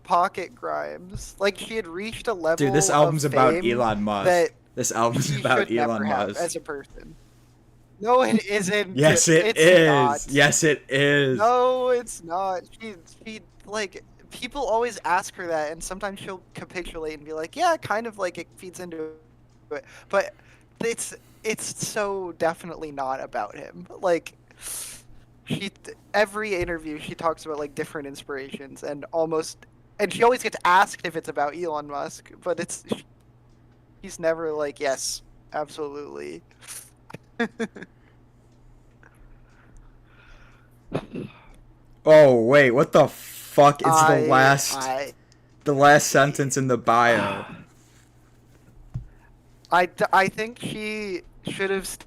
pocket Grimes. Like, she had reached a Dude, this level of album's about fame Elon Musk. that This album's she about should never Elon have Musk. as a person. No, it isn't. Yes, it It's is. not. Yes, it is. No, it's not. She like people always ask her that, and sometimes she'll capitulate and be like, "Yeah, kind of like it feeds into it," but it's it's so definitely not about him. Like she every interview she talks about like different inspirations and she always gets asked if it's about Elon Musk, but he's never like, "Yes, absolutely." Oh, wait, what the fuck? It's I I the last sentence in the bio. I think she should have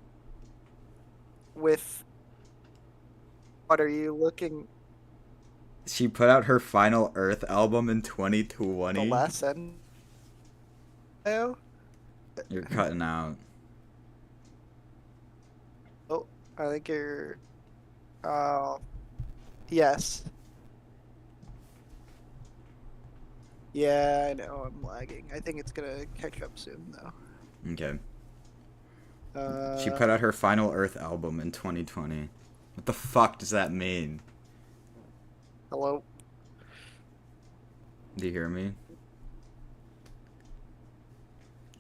with what are you looking She put out her final Earth album in the 2020. lesson? Oh, You're cutting out. oh, I think you're. Uh, yes. Yeah, I know I'm lagging. I think it's gonna catch up soon though. Okay. She Uh, put out her final Earth album in 2020. What the fuck does that mean? hello. Do you hear me?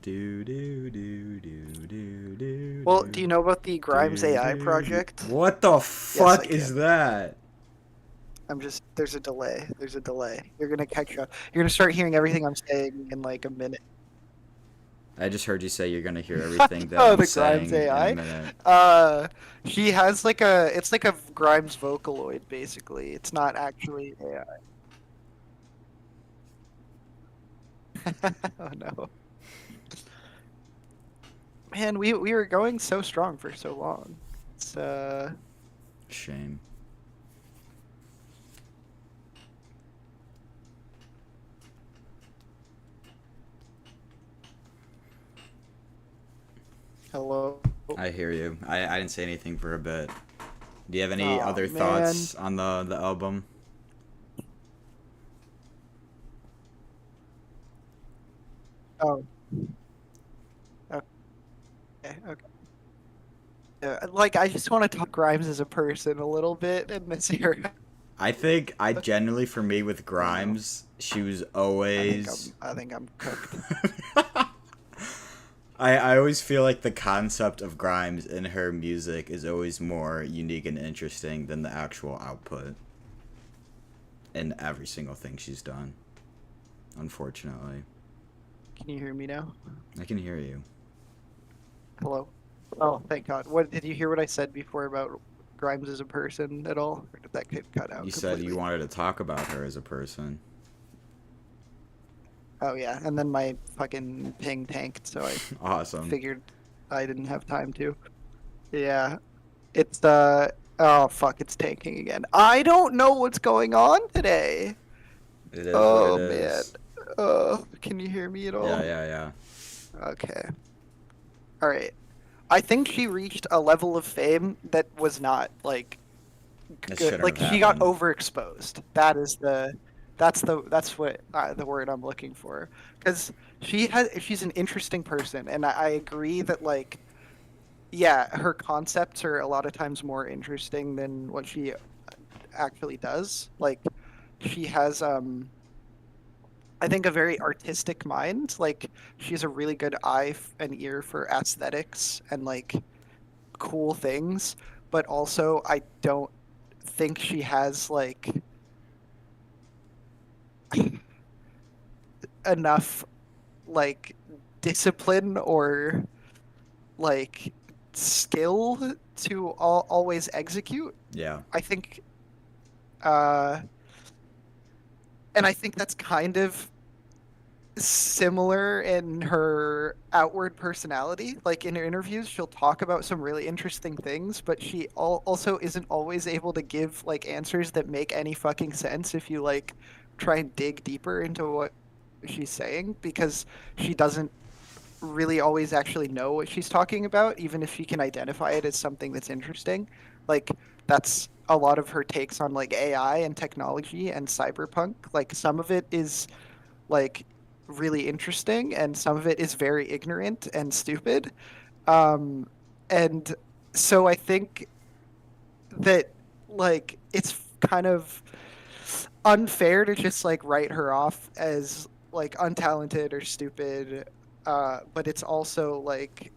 Do do do do do do. Well, do you know about the Grimes AI project? What the Yes, I fuck is can. that? There's a delay. There's a delay. You're gonna catch up. You're gonna start hearing everything I'm saying in like a minute. I just heard you say you're gonna hear everything that Oh, I'm the Grimes saying in a AI. minute. She has like it's like a Grimes Vocaloid basically. It's not actually AI. Oh no. Man, we were going so strong for so long. It's Shame. hello. I hear you. I didn't say anything for a bit. Do you have any Oh other man. thoughts on the album? Oh. Okay. Okay. Like I just want to talk Grimes as a person a little bit in this era. I think I generally, for me with Oh no. Grimes, she was always. I think I'm cooked. I always feel like the concept of Grimes in her music is always more unique and interesting than the actual output in every single thing she's done. Unfortunately. Can you hear me now? I can hear you. Hello. Oh, thank God. What did you hear what I said before about Grimes as a person at all? Or did that get cut out You said you completely? wanted to talk about her as a person. Oh yeah, and then my fucking ping tanked, so I Awesome. figured I didn't have time to. Yeah. It's oh fuck, it's tanking again. I don't know what's going on today. It is what it Oh man. is. Can you hear me at Yeah, all? yeah, yeah. Okay. All right. I think she reached a level of fame that was not like It good. shouldn't Like have she got happened. overexposed. That's what the word I'm looking for. Because she's an interesting person, and I agree that like yeah, her concepts are a lot of times more interesting than what she actually does. Like she has I think a very artistic mind. Like she has a really good eye and ear for aesthetics and like cool things, but also I don't think she has like enough like discipline or like skill to always execute. Yeah. I think uh and I think that's kind of similar in her outward personality. Like in her interviews, she'll talk about some really interesting things, but she also isn't always able to give like answers that make any fucking sense if you like try and dig deeper into what she's saying because she doesn't really always actually know what she's talking about, even if she can identify it as something that's interesting. Like that's a lot of her takes on like AI and technology and cyberpunk. Like some of it is like really interesting and some of it is very ignorant and stupid. Um, and so I think that like it's kind of unfair to just like write her off as like untalented or stupid. But it's also like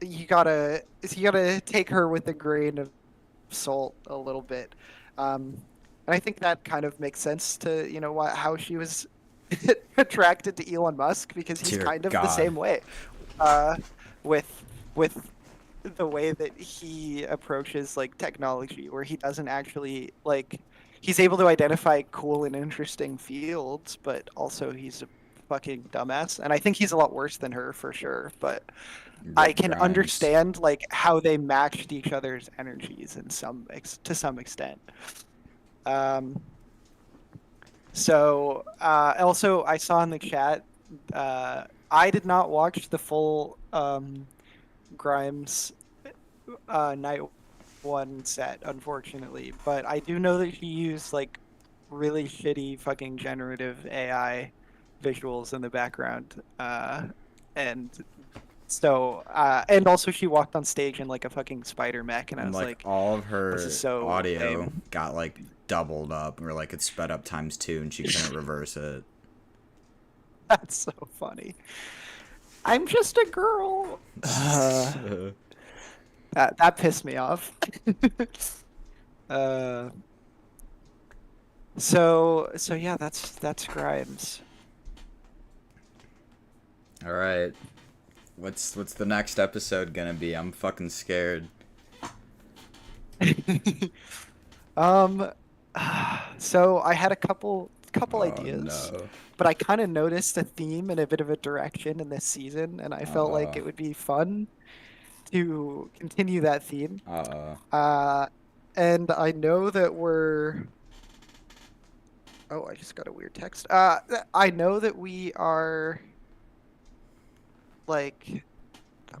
you gotta take her with a grain of salt a little bit. And I think that kind of makes sense to how she was attracted to Elon Musk because he's Dear kind of the God. same way, uh, with the way that he approaches like technology, where he doesn't actually like he's able to identify cool and interesting fields, but also he's a fucking dumbass. And I think he's a lot worse than her for sure, but I Rip can Grimes. understand like how they matched each other's energies in to some extent. Um, also I saw in the chat, I did not watch the full Grimes night one set, unfortunately, but I do know that he used like really shitty fucking generative AI visuals in the background. And and also she walked on stage in like a fucking spider mech, and I And was like like, all of this is her so audio lame. got like doubled up, or like it sped up times two, and she couldn't reverse it. That's so funny. I'm just a girl. That pissed me off. uh, so yeah, that's Grimes. All right. What's the next episode gonna be? I'm fucking scared. um, so I had a couple Oh ideas, no. but I kind of noticed a theme and a bit of a direction in this season, and I felt like Uh it would be fun to continue that theme. uh. Uh, and I know that we're. Oh, I just got a weird text. I know that we are like.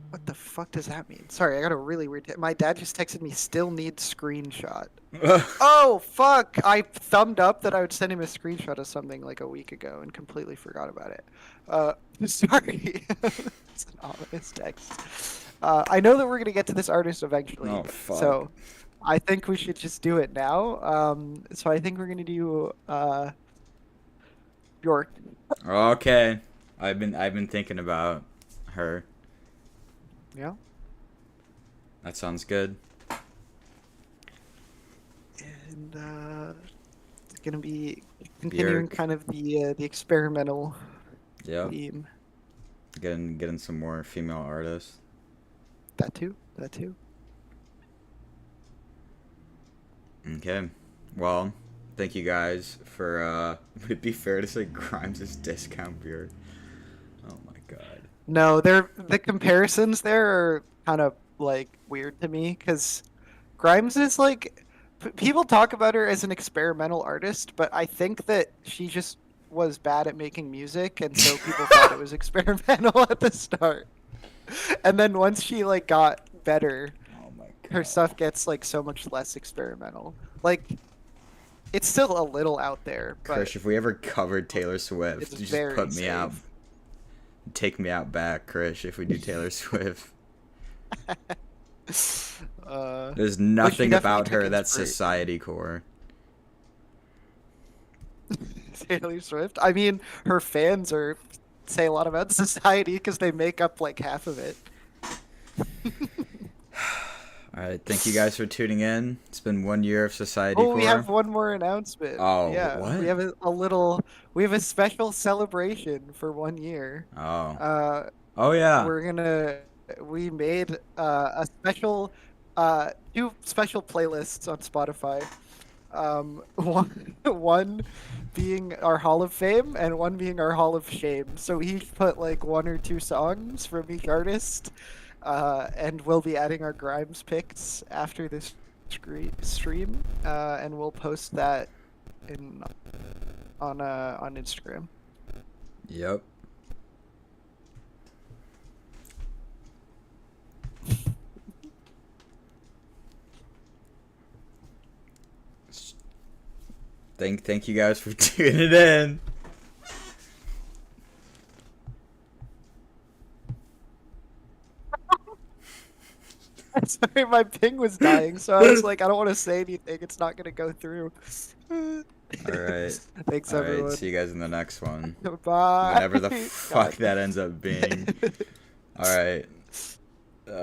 What the fuck does that mean? Sorry, I got a really weird. My dad just texted me. Still needs screenshot. Oh fuck! I thumbed up that I would send him a screenshot of something like a week ago and completely forgot about it. Sorry. It's an ominous text. I know that we're gonna get to this artist eventually, Oh fuck. so I think we should just do it now. So I think we're gonna do Bjork. Okay. I've been thinking about her. Yeah, That sounds good. and it's gonna be continuing Björk. kind of the experimental Yep. theme. Getting some more female artists. That too. That too. Okay. Well, thank you guys for would it be fair to say Grimes' discount beer? Oh my god. No, the comparisons there are kind of like weird to me because Grimes is like people talk about her as an experimental artist, but I think that she just was bad at making music, and so people thought it was experimental at the start. And then once she like got better, Oh my her god. stuff gets like so much less experimental. Like it's still a little out there, but Krish, if we ever covered Taylor it's Swift, you just very put me out. safe. Take me out back, Krish, if we do Taylor Swift. uh, There's but she nothing definitely about took her that's inspiration. Societycore. Taylor Swift. I mean, her fans are say a lot about society because they make up like half of it. Alright, thank you guys for tuning in. It's been 1 year of Oh, we Societycore. have one more announcement. Oh, Yeah, we what? have we have a special celebration for 1 year. Oh. Uh, Oh yeah. we're gonna we made a special two special playlists on Spotify. One being our Hall of Fame and one being our Hall of Shame. So we each put like one or two songs from each artist, and we'll be adding our Grimes picks after this stream, and we'll post that in on Instagram. Yep. Thank you guys for tuning in. Sorry, my ping was dying, so I was like, I don't want to say anything. It's not gonna go through. All right. Thanks, All right. everyone. See you guys in the next one. Bye. Whenever the fuck God. that ends up being. All right.